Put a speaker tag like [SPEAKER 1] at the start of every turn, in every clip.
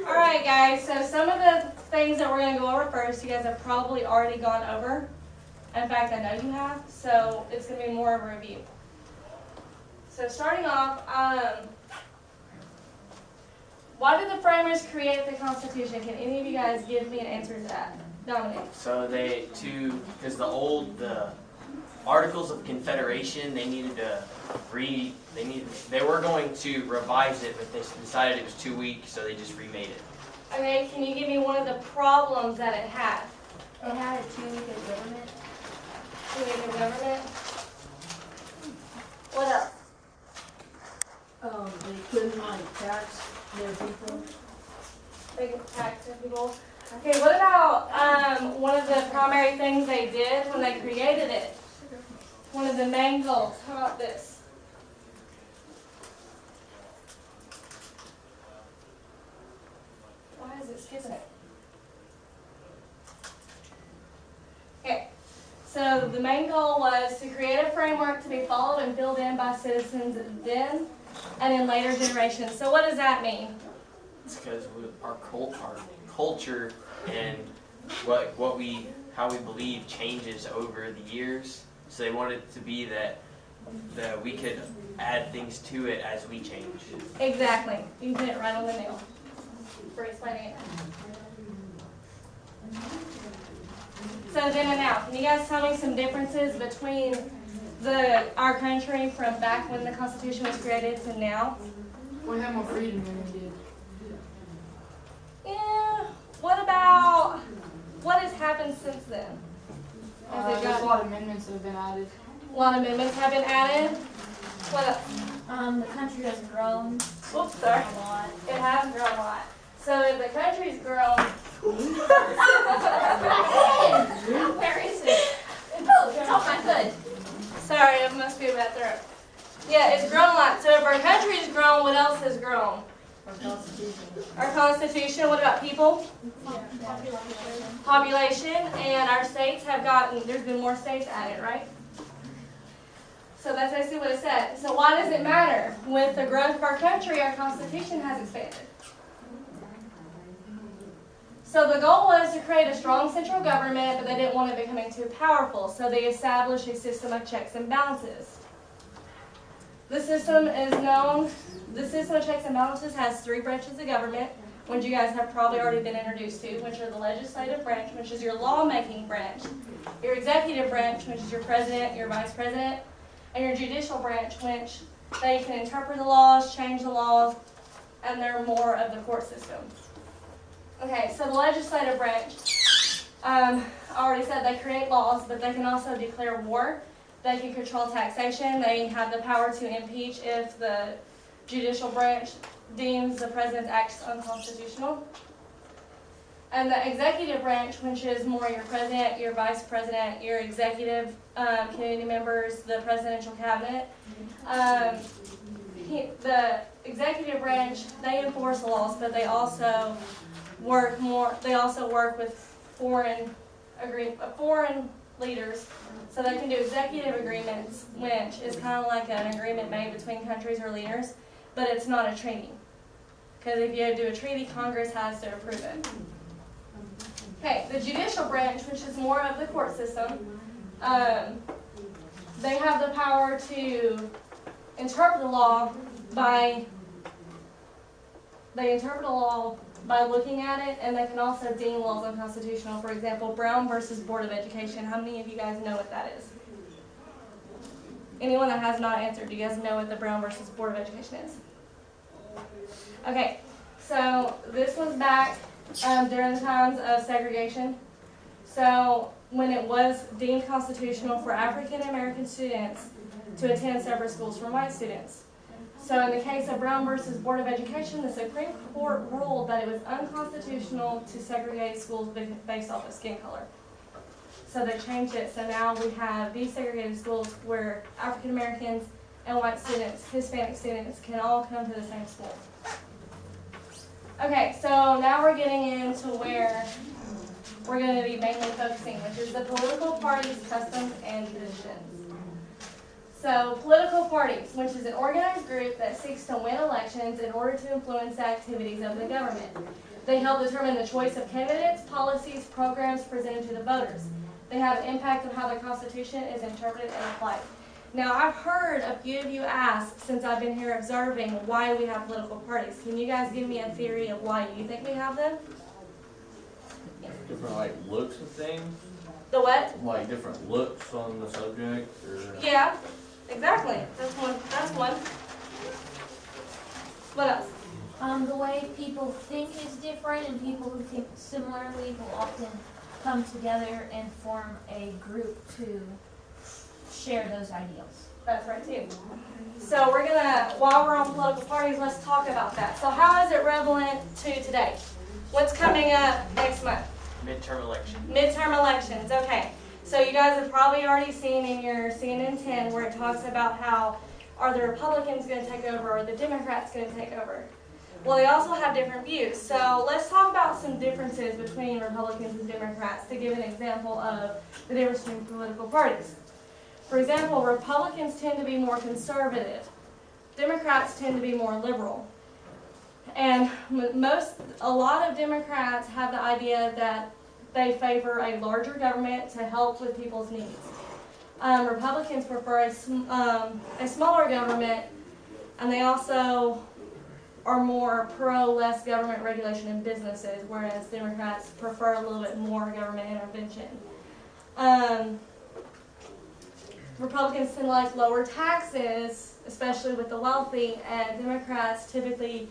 [SPEAKER 1] Alright guys, so some of the things that we're going to go over first, you guys have probably already gone over. In fact, I know you have, so it's going to be more of a review. So starting off, why did the framers create the Constitution? Can any of you guys give me an answer to that? Dominic.
[SPEAKER 2] So because the Articles of Confederation, they were going to revise it, but they decided it was too weak, so they just remade it.
[SPEAKER 1] Okay, can you give me one of the problems that it had?
[SPEAKER 3] It had a too-weak government.
[SPEAKER 1] Too-weak government? What else?
[SPEAKER 3] They couldn't tax their people.
[SPEAKER 1] They could tax their people. Okay, what about one of the primary things they did when they created it? One of the main goals. How about this? Why is it skipping it? Okay, so the main goal was to create a framework to be followed and filled in by citizens then and in later generations. So what does that mean?
[SPEAKER 2] It's because our culture and how we believe changes over the years. So they wanted it to be that we could add things to it as we change.
[SPEAKER 1] Exactly. You hit it right on the nail for explaining it. So then and now, can you guys tell me some differences between our country from back when the Constitution was created to now?
[SPEAKER 3] We have more freedom than we did.
[SPEAKER 1] Yeah. What has happened since then?
[SPEAKER 3] There's a lot of amendments that have been added.
[SPEAKER 1] A lot of amendments have been added. What else?
[SPEAKER 3] The country has grown
[SPEAKER 1] Oops, sorry.
[SPEAKER 3] a lot.
[SPEAKER 1] It has grown a lot. So if the country's grown,
[SPEAKER 3] Where is it? Oh, it's on my hood.
[SPEAKER 1] sorry, it must be a bad throat. Yeah, it's grown a lot. So if our country's grown, what else has grown?
[SPEAKER 3] Our Constitution.
[SPEAKER 1] Our Constitution. What about people? Population. And our states have there's been more states added, right? So that's basically what it said. So why does it matter? With the growth of our country, our Constitution has expanded. So the goal was to create a strong central government, but they didn't want it becoming too powerful. So they established a system of checks and balances. The system of checks and balances has 3 branches of government, which you guys have probably already been introduced to, which are the legislative branch, which is your lawmaking branch, your executive branch, which is your president, your vice president, and your judicial branch, which they can interpret the laws, change the laws, and they're more of the court system. Okay, so the legislative branch, I already said they create laws, but they can also declare war. They can control taxation. They have the power to impeach if the judicial branch deems the president's acts unconstitutional. And the executive branch, which is more your president, your vice president, your executive committee members, the presidential cabinet. The executive branch, they enforce the laws, but they also work with foreign leaders. So they can do executive agreements, which is kind of like an agreement made between countries or leaders, but it's not a treaty. Because if you do a treaty, Congress has to approve it. Okay, the judicial branch, which is more of the court system, they have the power to interpret the law by looking at it, and they can also deem laws unconstitutional. For example, Brown versus Board of Education. How many of you guys know what that is? Anyone that has not answered, do you guys know what the Brown versus Board of Education is? Okay, so this was back during the times of segregation. So when it was deemed constitutional for African American students to attend separate schools from white students. So in the case of Brown versus Board of Education, the Supreme Court ruled that it was unconstitutional to segregate schools based off of skin color. So they changed it. So now we have desegregated schools where African Americans and white students, Hispanic students, can all come to the same school. Okay, so now we're getting into where we're going to be mainly focusing, which is the political parties, customs, and traditions. So political parties, which is an organized group that seeks to win elections in order to influence the activities of the government. They help determine the choice of candidates, policies, programs presented to the voters. They have an impact on how the Constitution is interpreted and applied. Now, I've heard a few of you ask, since I've been here observing, why we have political parties. Can you guys give me a theory of why you think we have them?
[SPEAKER 4] Different like looks of things,
[SPEAKER 1] The what?
[SPEAKER 4] like different looks on the subject, or
[SPEAKER 1] Yeah, exactly. That's one. That's one. What else?
[SPEAKER 5] The way people think is different, and people who think similarly will often come together and form a group to share those ideals.
[SPEAKER 1] That's right too. So we're gonna, while we're on political parties, let's talk about that. So how is it relevant to today? What's coming up next month?
[SPEAKER 2] Midterm election.
[SPEAKER 1] Midterm elections, okay. So you guys have probably already seen in your CNN 10 where it talks about how are the Republicans going to take over or the Democrats going to take over? Well, they also have different views. So let's talk about some differences between Republicans and Democrats to give an example of the difference between political parties. For example, Republicans tend to be more conservative. Democrats tend to be more liberal. And a lot of Democrats have the idea that they favor a larger government to help with people's needs. Republicans prefer a smaller government, and they also are more pro less government regulation in businesses, whereas Democrats prefer a little bit more government intervention. Republicans tend to like lower taxes, especially with the wealthy, and Democrats typically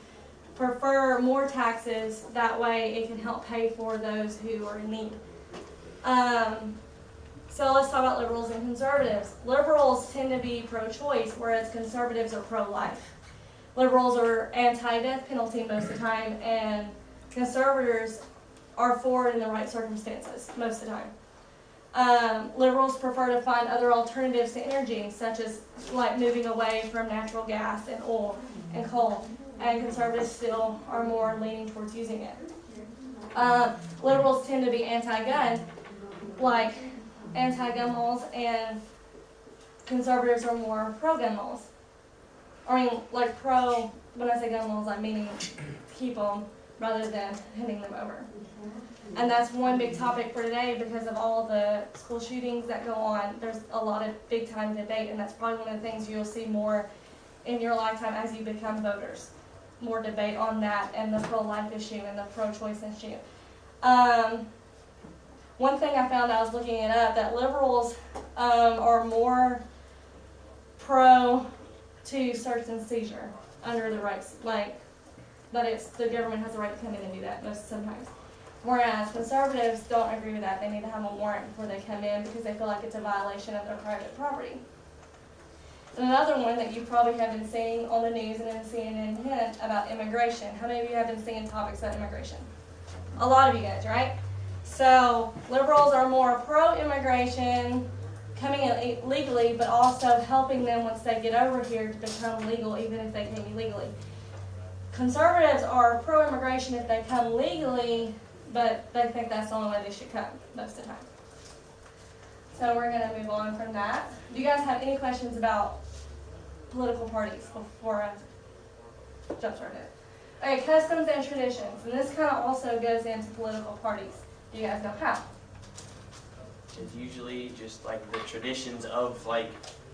[SPEAKER 1] prefer more taxes. That way it can help pay for those who are in need. So let's talk about liberals and conservatives. Liberals tend to be pro-choice, whereas conservatives are pro-life. Liberals are anti-death penalty most of the time, and conservatives are for it in the right circumstances most of the time. Liberals prefer to find other alternatives to energy, such as like moving away from natural gas and oil and coal. And conservatives still are more leaning towards using it. Liberals tend to be anti-gun, like anti-gun laws, and conservatives are more pro-gun laws. I mean, like pro, when I say gun laws, I mean keep them rather than handing them over. And that's one big topic for today because of all the school shootings that go on. There's a lot of big time debate, and that's probably one of the things you'll see more in your lifetime as you become voters. More debate on that and the pro-life issue and the pro-choice issue. One thing I found, I was looking it up, that liberals are more pro to search and seizure under the rights, like that the government has the right to come in and do that sometimes. Whereas conservatives don't agree with that. They need to have a warrant before they come in because they feel like it's a violation of their private property. Another one that you probably have been seeing on the news and in CNN hint about immigration. How many of you have been seeing topics about immigration? A lot of you guys, right? So liberals are more pro-immigration, coming in legally, but also helping them once they get over here to become legal, even if they came illegally. Conservatives are pro-immigration if they come legally, but they think that's the only way they should come most of the time. So we're going to move on from that. Do you guys have any questions about political parties before I jump started? Okay, customs and traditions. And this kind of also goes into political parties. Do you guys know how?
[SPEAKER 2] It's usually just like the traditions of like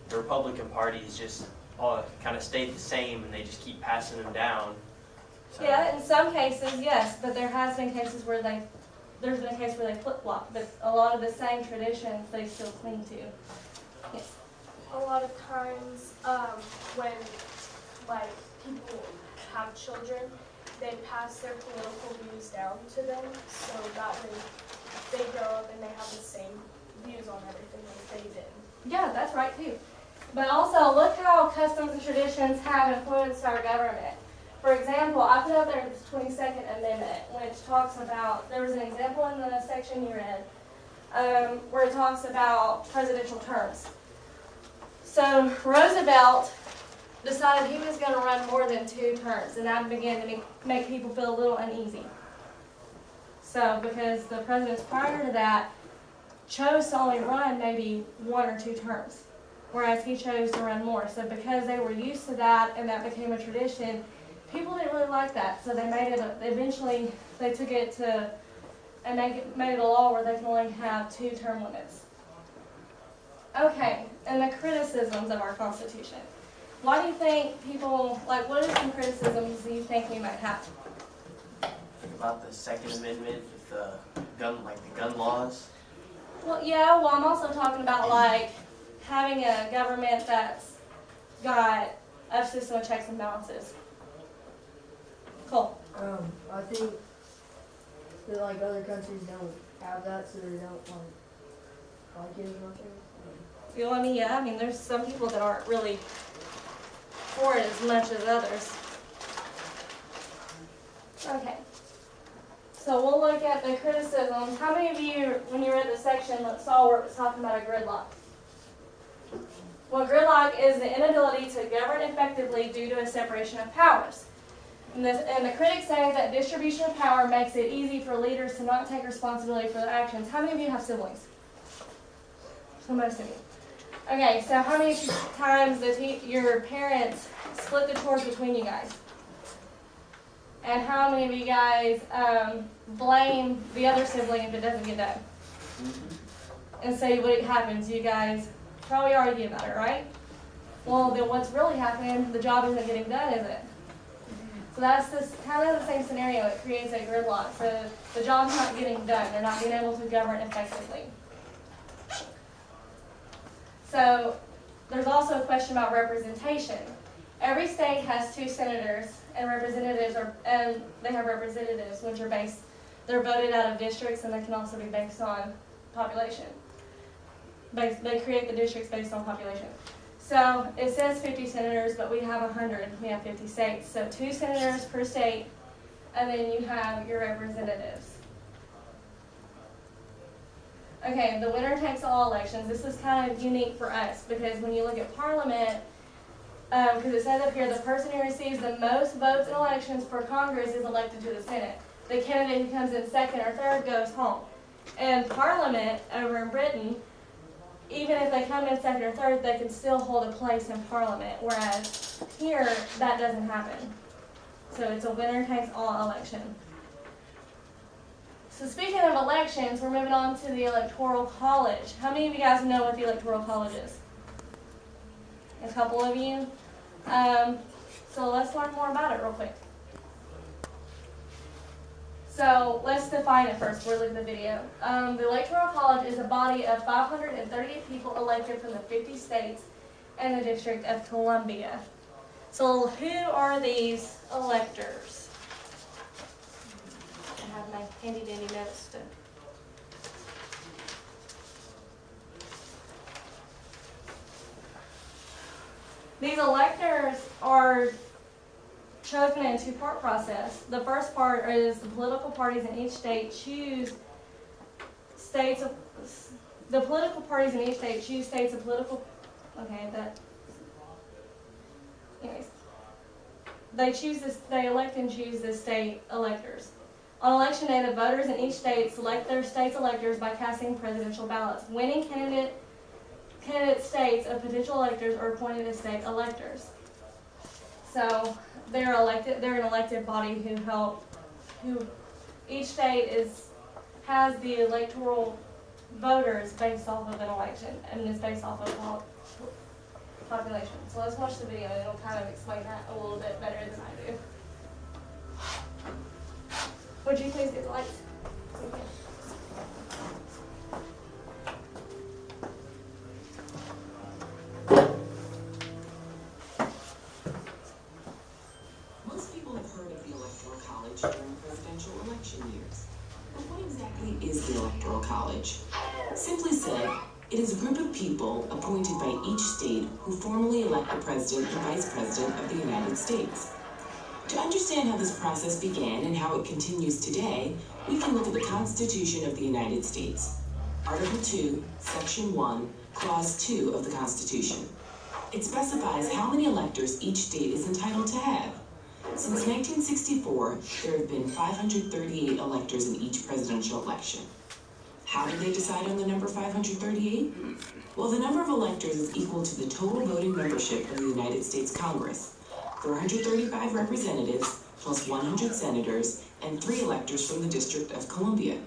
[SPEAKER 2] the Republican Party is just all kind of stayed the same, and they just keep passing them down. So,
[SPEAKER 1] Yeah, in some cases, yes, but there has been cases where there's been a case where they flip-flop, but a lot of the same traditions they still cling to. Yes.
[SPEAKER 3] A lot of times, when like people have children, they pass their political views down to them, so that way they grow up and they have the same views on everything as they did.
[SPEAKER 1] Yeah, that's right too. But also, look how customs and traditions have influenced our government. For example, I put up there the 22nd Amendment, which talks about, there was an example in the section you read, where it talks about presidential terms. So Roosevelt decided he was going to run more than 2 terms, and that began to make people feel a little uneasy. So, because the presidents prior to that chose to only run maybe 1 or 2 terms. whereas he chose to run more. So because they were used to that and that became a tradition, people didn't really like that. So they made it, eventually they took it to, and made it a law where they can only have 2 term limits. Okay, and the criticisms of our Constitution. Why do you think people, like, what are some criticisms do you think we might have?
[SPEAKER 2] Think about the Second Amendment with the gun laws.
[SPEAKER 1] Well, yeah, well, I'm also talking about, like, having a government that's got a system of checks and balances. Cool.
[SPEAKER 6] I think that like other countries don't have that, so they don't like it as much.
[SPEAKER 1] You know what I mean? Yeah, I mean, there's some people that aren't really for it as much as others. Okay. So we'll look at the criticisms. How many of you, when you read the section, saw where it was talking about a gridlock? Well, gridlock is the inability to govern effectively due to a separation of powers. And the critics say that distribution of power makes it easy for leaders to not take responsibility for their actions. How many of you have siblings? So most of you. Okay, so how many times your parents split the chores between you guys? And how many of you guys blame the other sibling if it doesn't get done? And say what happens, you guys probably argue about it, right? Well, then what's really happening, the job isn't getting done, is it? So that's kind of the same scenario. It creates a gridlock. So the job's not getting done. They're not being able to govern effectively. So there's also a question about representation. Every state has 2 senators and representatives, and they have representatives, which are they're voted out of districts, and they can also be based on population. They create the districts based on population. So it says 50 senators, but we have 100. We have 50 states. So 2 senators per state, and then you have your representatives. Okay, the winner takes all elections. This is kind of unique for us because when you look at Parliament, because it says up here, the person who receives the most votes in elections for Congress is elected to the Senate. The candidate who comes in 2nd or 3rd goes home. And Parliament over in Britain, even if they come in 2nd or 3rd, they can still hold a place in Parliament, whereas here, that doesn't happen. So it's a winner takes all election. So speaking of elections, we're moving on to the Electoral College. How many of you guys know what the Electoral College is? A couple of you. So let's learn more about it real quick. So let's define it first before we look at the video. The Electoral College is a body of 538 people elected from the 50 states and the District of Columbia. So who are these electors? I have my handy dandy notes to. These electors are chosen in a 2-part process. The first part is the political parties in each state choose states of political. Okay, that. Anyways, they elect and choose the state electors. On election day, the voters in each state select their state's electors by casting presidential ballots. Winning candidate states of potential electors are appointed as state electors. So they're elected. They're an elected body who each state has the electoral voters based off of an election, and is based off of population. So let's watch the video, and it'll kind of explain that a little bit better than I do. Would you please get the lights? Thank you.
[SPEAKER 7] Most people have heard of the Electoral College during presidential election years. But what exactly is the Electoral College? Simply said, it is a group of people appointed by each state who formally elect the President and Vice President of the United States. To understand how this process began and how it continues today, we can look at the Constitution of the United States. Article 2, Section 1, Clause 2 of the Constitution. It specifies how many electors each state is entitled to have. Since 1964, there have been 538 electors in each presidential election. How did they decide on the number 538? Well, the number of electors is equal to the total voting membership of the United States Congress. 435 representatives, plus 100 senators, and 3 electors from the District of Columbia.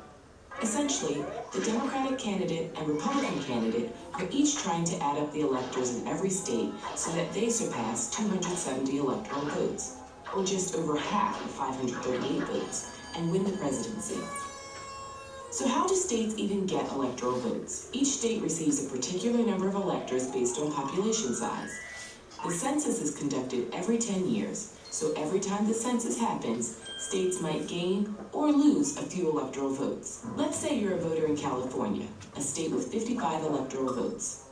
[SPEAKER 7] Essentially, the Democratic candidate and Republican candidate are each trying to add up the electors in every state so that they surpass 270 electoral votes, or just over half of 538 votes, and win the presidency. So how do states even get electoral votes? Each state receives a particular number of electors based on population size. The census is conducted every 10 years, so every time the census happens, states might gain or lose a few electoral votes. Let's say you're a voter in California, a state with 55 electoral votes.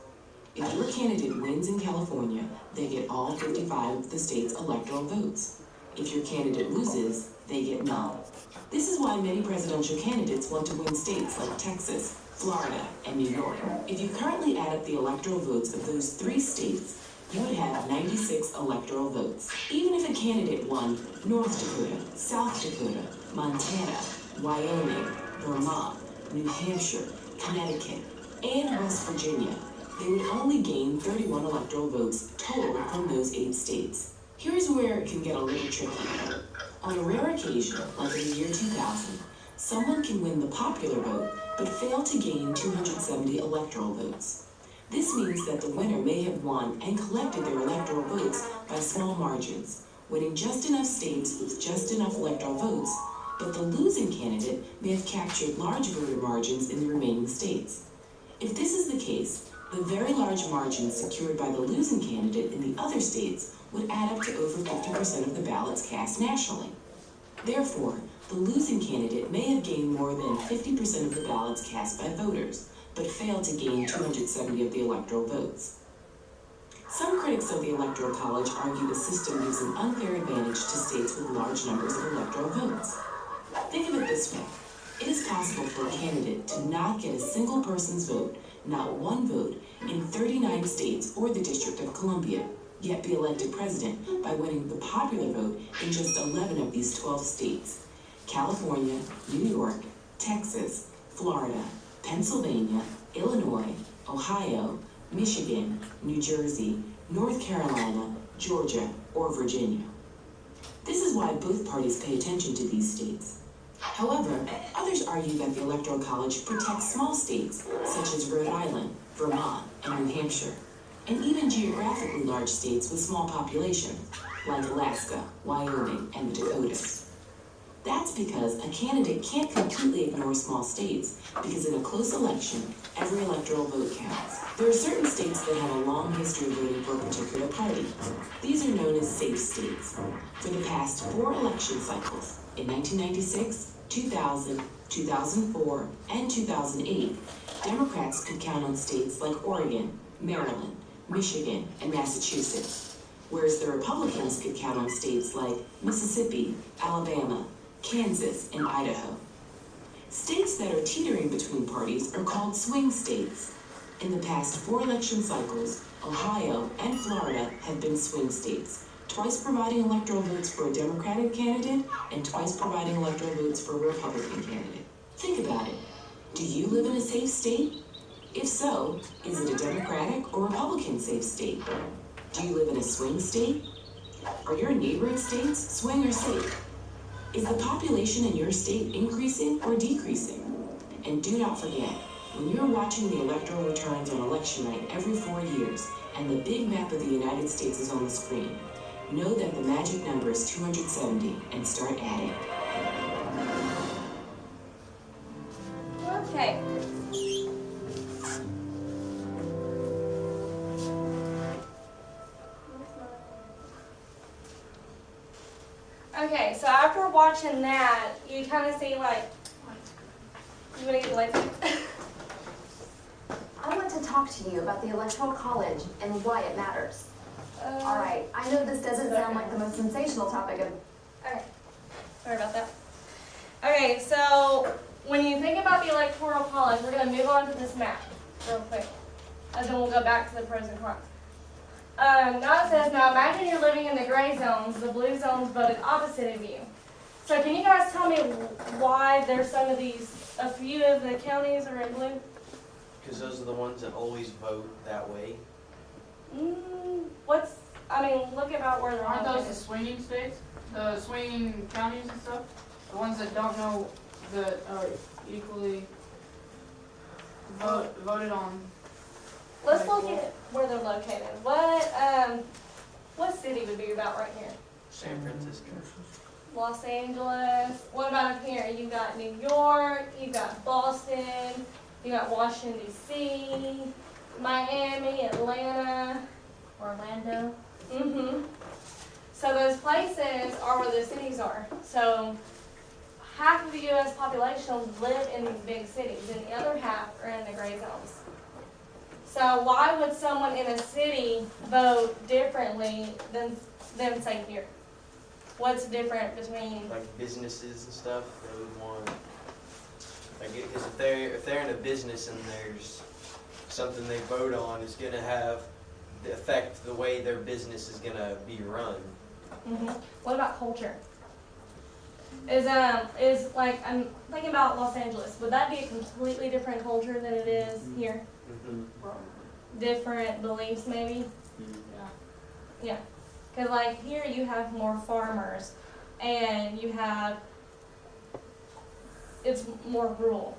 [SPEAKER 7] If your candidate wins in California, they get all 55 of the state's electoral votes. If your candidate loses, they get none. This is why many presidential candidates want to win states like Texas, Florida, and New York. If you currently add up the electoral votes of those 3 states, you would have 96 electoral votes. Even if a candidate won North Dakota, South Dakota, Montana, Wyoming, Vermont, New Hampshire, Connecticut, and West Virginia, they would only gain 31 electoral votes total from those 8 states. Here's where it can get a little tricky. On a rare occasion, like in the year 2000, someone can win the popular vote but fail to gain 270 electoral votes. This means that the winner may have won and collected their electoral votes by small margins, winning just enough states with just enough electoral votes, but the losing candidate may have captured large voter margins in the remaining states. If this is the case, the very large margins secured by the losing candidate in the other states would add up to over 50% of the ballots cast nationally. Therefore, the losing candidate may have gained more than 50% of the ballots cast by voters, but failed to gain 270 of the electoral votes. Some critics of the Electoral College argue the system gives an unfair advantage to states with large numbers of electoral votes. Think of it this way. It is possible for a candidate to not get a single person's vote, not one vote, in 39 states or the District of Columbia, yet be elected president by winning the popular vote in just 11 of these 12 states: California, New York, Texas, Florida, Pennsylvania, Illinois, Ohio, Michigan, New Jersey, North Carolina, Georgia, or Virginia. This is why both parties pay attention to these states. However, others argue that the Electoral College protects small states such as Rhode Island, Vermont, and New Hampshire, and even geographically large states with small populations like Alaska, Wyoming, and the Dakotas. That's because a candidate can't completely ignore small states, because in a close election, every electoral vote counts. There are certain states that have a long history of voting for a particular party. These are known as safe states. For the past 4 election cycles, in 1996, 2000, 2004, and 2008, Democrats could count on states like Oregon, Maryland, Michigan, and Massachusetts, whereas the Republicans could count on states like Mississippi, Alabama, Kansas, and Idaho. States that are teetering between parties are called swing states. In the past 4 election cycles, Ohio and Florida have been swing states, twice providing electoral votes for a Democratic candidate and twice providing electoral votes for a Republican candidate. Think about it. Do you live in a safe state? If so, is it a Democratic or Republican safe state? Do you live in a swing state? Are your neighboring states swing or safe? Is the population in your state increasing or decreasing? And do not forget, when you're watching the electoral returns on election night every 4 years and the big map of the United States is on the screen, know that the magic number is 270 and start adding.
[SPEAKER 1] Okay. Okay, so after watching that, you kind of see like, you want to get like,
[SPEAKER 8] I want to talk to you about the Electoral College and why it matters. All right, I know this doesn't sound like the most sensational topic of...
[SPEAKER 1] Okay, sorry about that. Okay, so when you think about the Electoral College, we're going to move on to this map real quick, and then we'll go back to the pros and cons. Now it says, now imagine you're living in the gray zones, the blue zones voted opposite of you. So can you guys tell me why there's some of these a few of the counties are in blue.
[SPEAKER 9] Because those are the ones that always vote that way.
[SPEAKER 1] Look about where they're
[SPEAKER 10] Aren't those the
[SPEAKER 1] located.
[SPEAKER 10] swinging states? The swinging counties and stuff? The ones that don't know that are equally voted on?
[SPEAKER 1] Let's look at where they're located. What city would be about right here?
[SPEAKER 2] San Francisco.
[SPEAKER 1] Los Angeles. What about up here? You've got New York, you've got Boston, you got Washington D.C., Miami, Atlanta.
[SPEAKER 5] Orlando.
[SPEAKER 1] So those places are where the cities are. So half of the U.S. population live in these big cities, and the other half are in the gray zones. So why would someone in a city vote differently than say here? What's different between?
[SPEAKER 9] Like businesses and stuff, they would want, like, because if they're in a business and there's something they vote on is gonna have the affect the way their business is gonna be run.
[SPEAKER 1] What about culture? Is like, I'm thinking about Los Angeles. Would that be a completely different culture than it is here? Different beliefs, maybe. Yeah. Because like here you have more farmers, and it's more rural,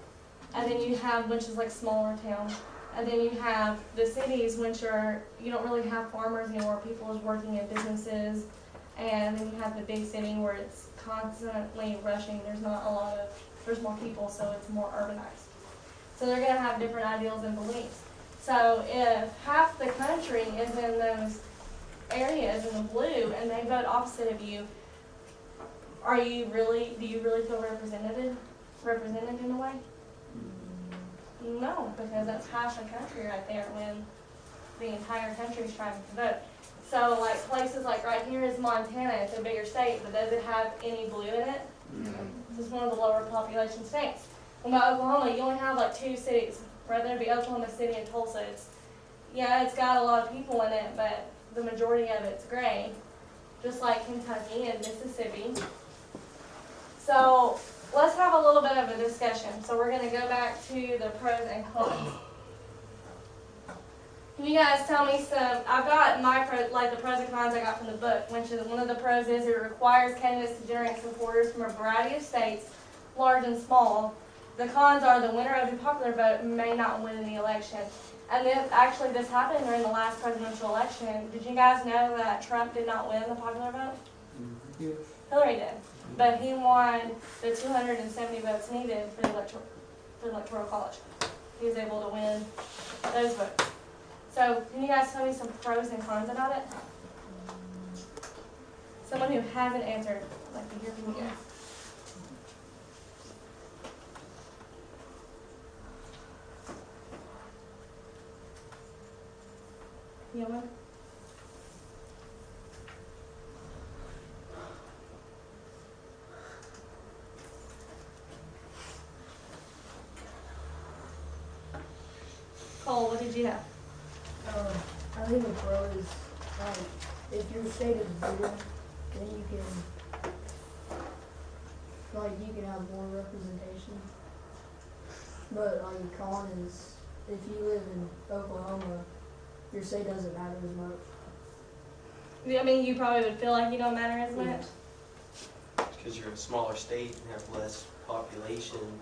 [SPEAKER 1] and then you have which is like smaller towns, and then you have the cities which are you don't really have farmers anymore. People is working in businesses, and then you have the big city where it's constantly rushing. There's more people, so it's more urbanized. So they're gonna have different ideals and beliefs. So if half the country is in those areas in the blue and they vote opposite of you, do you really feel represented in a way? No, because that's half the country right there when the entire country is trying to vote. So like places like right here is Montana, it's a bigger state, but does it have any blue in it? This is one of the lower population states. What about Oklahoma? You only have like 2 cities. Right there be Oklahoma City and Tulsa. It's got a lot of people in it, but the majority of it's gray, just like Kentucky and Mississippi. So let's have a little bit of a discussion. So we're going to go back to the pros and cons. Can you guys tell me I've got the pros and cons I got from the book, which is one of the pros is it requires candidates to generate supporters from a variety of states, large and small. The cons are the winner of the popular vote may not win in the election. And then actually this happened during the last presidential election. Did you guys know that Trump did not win the popular vote?
[SPEAKER 6] Yes.
[SPEAKER 1] Hillary did. But he won the 270 votes needed for the electoral college. He was able to win those votes. So can you guys tell me some pros and cons about it? Someone who hasn't answered, I'd like to hear from you guys. Anyone? Cole, what did you have?
[SPEAKER 6] I think the pro is, if your state is bigger, then you can have more representation. But the con is, if you live in Oklahoma, your state doesn't matter as much.
[SPEAKER 1] I mean, you probably would feel like you don't matter as much.
[SPEAKER 9] Because you're a smaller state and have less population,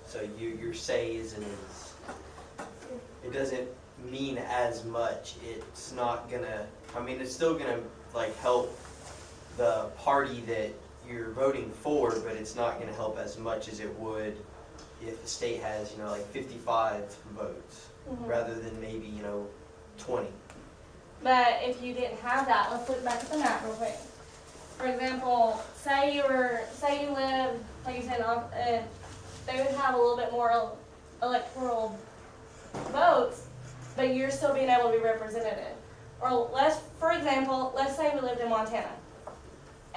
[SPEAKER 9] so your say isn't as, it doesn't mean as much. It's not gonna, it's still gonna help the party that you're voting for, but it's not gonna help as much as it would if the state has 55 votes rather than maybe 20.
[SPEAKER 1] But if you didn't have that, let's look back at the map real quick. For example, say you live, like you said, they would have a little bit more electoral votes, but you're still being able to be represented. Or for example, let's say we lived in Montana,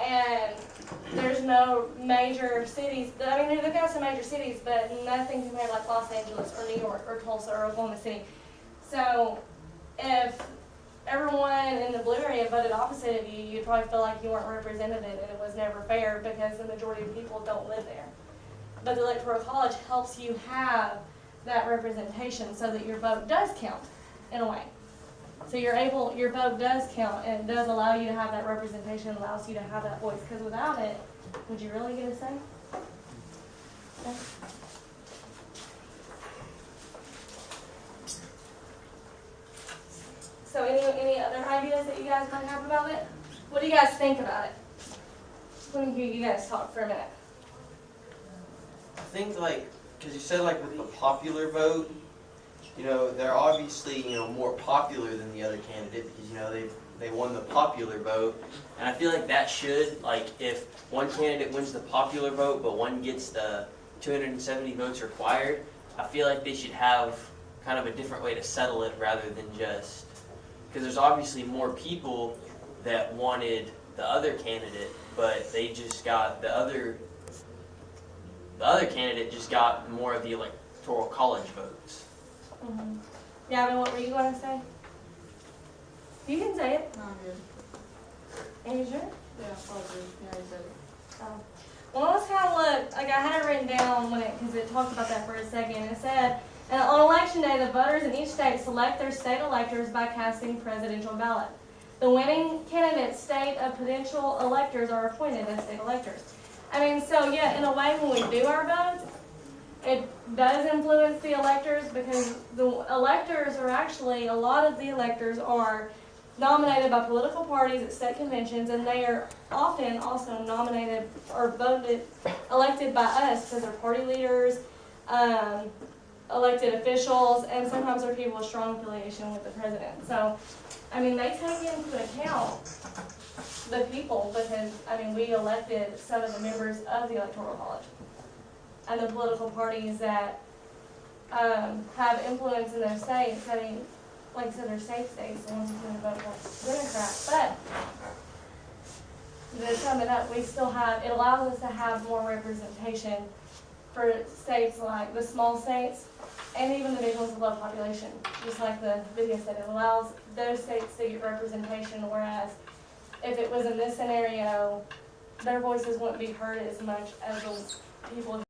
[SPEAKER 1] and there's no major cities. They've got some major cities, but nothing compared to like Los Angeles or New York or Tulsa or Oklahoma City. So if everyone in the blue area voted opposite of you, you'd probably feel like you weren't represented and it was never fair because the majority of people don't live there. But the Electoral College helps you have that representation so that your vote does count in a way. So your vote does count and it does allow you to have that representation, allows you to have that voice. Because without it, would you really get a say? Okay. So any other ideas that you guys might have about it? What do you guys think about it? Let me hear you guys talk for a minute.
[SPEAKER 9] I think like, because you said like with the popular vote, you know, they're obviously, you know, more popular than the other candidate because, you know, they won the popular vote.
[SPEAKER 2] And I feel like that should, like, if one candidate wins the popular vote, but one gets the 270 votes required, I feel like they should have kind of a different way to settle it rather than just, because there's obviously more people that wanted the other candidate, but they just got the other candidate just got more of the electoral college votes.
[SPEAKER 1] Mm-hmm. Gavin, what were you going to say? You can say it.
[SPEAKER 10] Not good.
[SPEAKER 1] Are you sure?
[SPEAKER 10] Yeah, probably. Yeah, he said it.
[SPEAKER 1] Oh. Well, let's kind of look. Like I had it written down because it talked about that for a second. It said, on election day, the voters in each state select their state electors by casting presidential ballot. The winning candidate's state of potential electors are appointed as state electors. I mean, so yeah, in a way, when we do our votes, it does influence the electors because the electors are actually, a lot of the electors are nominated by political parties at state conventions, and they are often also nominated or elected by us because they're party leaders, elected officials, and sometimes they're people with strong affiliation with the president. So, I mean, they take into account the people because, I mean, we elected some of the members of the Electoral College and the political parties that have influence in their states. I mean, like I said, they're safe states, the ones who can vote for Democrat. But to sum it up, we still have, it allows us to have more representation for states like the small states and even the big ones with low population. Just like the video said, it allows those states to get representation, whereas if it was in this scenario, their voices wouldn't be heard as much as the people